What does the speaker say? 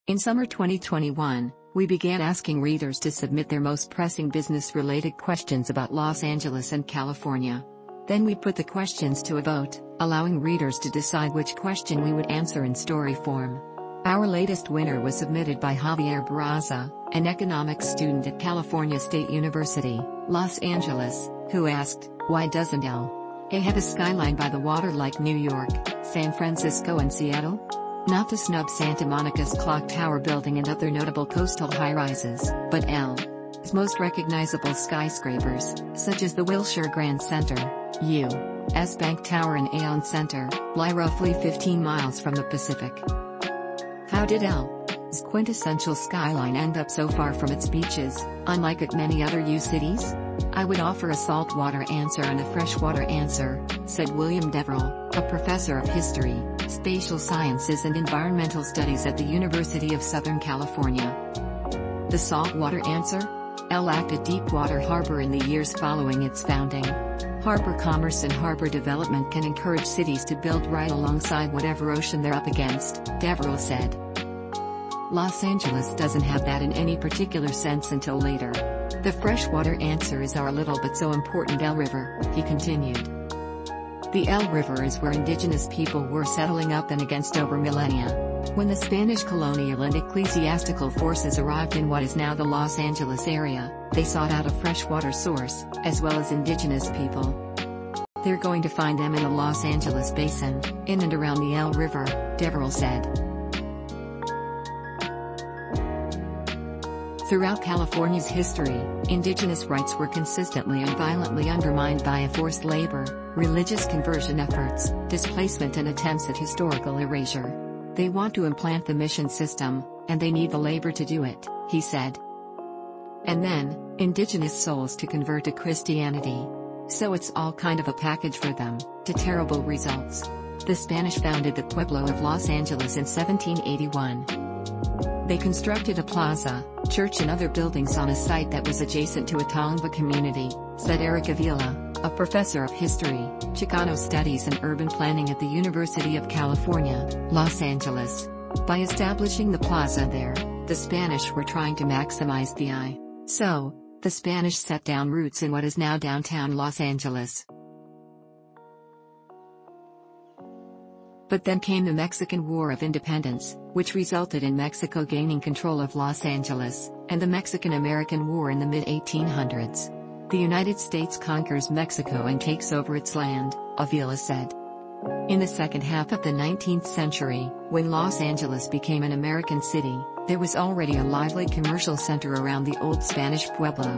In summer 2021, we began asking readers to submit their most pressing business-related questions about Los Angeles and California. Then we put the questions to a vote, allowing readers to decide which question we would answer in story form. Our latest winner was submitted by Javier Barraza, an economics student at California State University, Los Angeles, who asked, why doesn't LA have a skyline by the water like New York, San Francisco and Seattle? Not to snub Santa Monica's clock tower building and other notable coastal high-rises, but LA's most recognizable skyscrapers, such as the Wilshire Grand Center, U.S. Bank Tower and Aon Center, lie roughly 15 miles from the Pacific. How did LA's quintessential skyline end up so far from its beaches, unlike at many other U cities? I would offer a saltwater answer and a freshwater answer, said William Deverell, a professor of history, spatial sciences and environmental studies at the University of Southern California. The saltwater answer? LA acted deepwater harbor in the years following its founding. Harbor commerce and harbor development can encourage cities to build right alongside whatever ocean they're up against, Deverell said. Los Angeles doesn't have that in any particular sense until later. The freshwater answer is our little but so important El River, he continued. The El River is where indigenous people were settling up and against over millennia. When the Spanish colonial and ecclesiastical forces arrived in what is now the Los Angeles area, they sought out a freshwater source, as well as indigenous people. They're going to find them in the Los Angeles Basin, in and around the El River, Deverell said. Throughout California's history, indigenous rights were consistently and violently undermined by forced labor, religious conversion efforts, displacement and attempts at historical erasure. They want to implant the mission system, and they need the labor to do it, he said. And then, indigenous souls to convert to Christianity. So it's all kind of a package for them, to terrible results. The Spanish founded the pueblo of Los Angeles in 1781. They constructed a plaza, church and other buildings on a site that was adjacent to a Tongva community, said Eric Avila, a professor of history, Chicano studies and urban planning at the University of California, Los Angeles. By establishing the plaza there, the Spanish were trying to maximize the eye. So, the Spanish set down roots in what is now downtown Los Angeles. But then came the Mexican War of Independence, which resulted in Mexico gaining control of Los Angeles, and the Mexican-American War in the mid-1800s. The United States conquers Mexico and takes over its land, Avila said. In the second half of the 19th century, when Los Angeles became an American city, there was already a lively commercial center around the old Spanish pueblo.